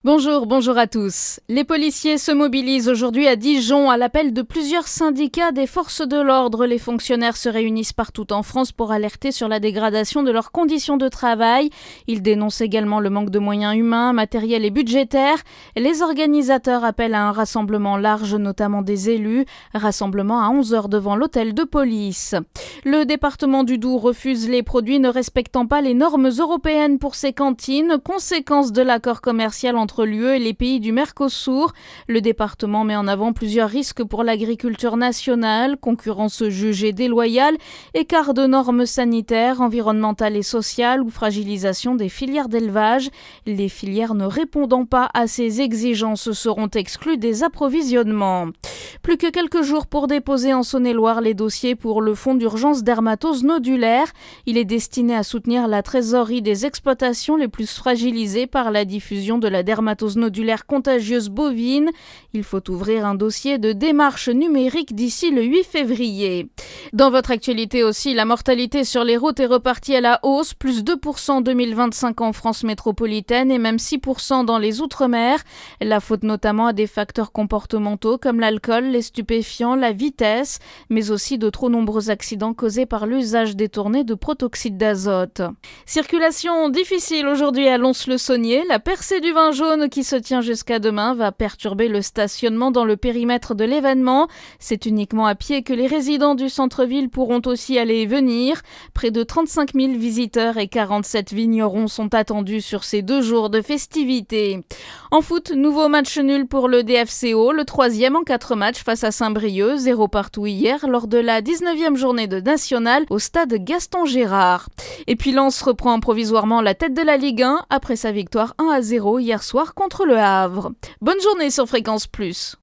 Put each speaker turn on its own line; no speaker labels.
Bonjour à tous. Les policiers se mobilisent aujourd'hui à Dijon à l'appel de plusieurs syndicats des forces de l'ordre. Les fonctionnaires se réunissent partout en France pour alerter sur la dégradation de leurs conditions de travail. Ils dénoncent également le manque de moyens humains, matériels et budgétaires. Les organisateurs appellent à un rassemblement large, notamment des élus. Rassemblement à 11h devant l'hôtel de police. Le département du Doubs refuse les produits ne respectant pas les normes européennes pour ses cantines, conséquence de l'accord commercial entre l'UE et les pays du Mercosur. Le département met en avant plusieurs risques pour l'agriculture nationale, concurrence jugée déloyale, écart de normes sanitaires, environnementales et sociales ou fragilisation des filières d'élevage. Les filières ne répondant pas à ces exigences seront exclues des approvisionnements. Plus que quelques jours pour déposer en Saône-et-Loire les dossiers pour le fonds d'urgence dermatose nodulaire. Il est destiné à soutenir la trésorerie des exploitations les plus fragilisées par la diffusion de la dermatose nodulaire contagieuse bovine. Il faut ouvrir un dossier de démarche numérique d'ici le 8 février. Dans votre actualité aussi, la mortalité sur les routes est repartie à la hausse, plus 2% en 2025 en France métropolitaine et même 6% dans les Outre-mer. La faute notamment à des facteurs comportementaux comme l'alcool, les stupéfiants, la vitesse, mais aussi de trop nombreux accidents causés par l'usage détourné de protoxyde d'azote. Circulation difficile aujourd'hui à Lons-le-Saunier. La percée du vin jaune qui se tient jusqu'à demain va perturber le stationnement dans le périmètre de l'événement. C'est uniquement à pied que les résidents du centre-ville pourront aussi aller et venir. Près de 35 000 visiteurs et 47 vignerons sont attendus sur ces 2 jours de festivités. En foot, nouveau match nul pour le DFCO, le 3e en 4 matchs face à Saint-Brieuc, 0 partout hier lors de la 19e journée de National au stade Gaston Gérard. Et puis Lens reprend provisoirement la tête de la Ligue 1 après sa victoire 1-0 hier soir contre le Havre. Bonne journée sur Fréquence Plus.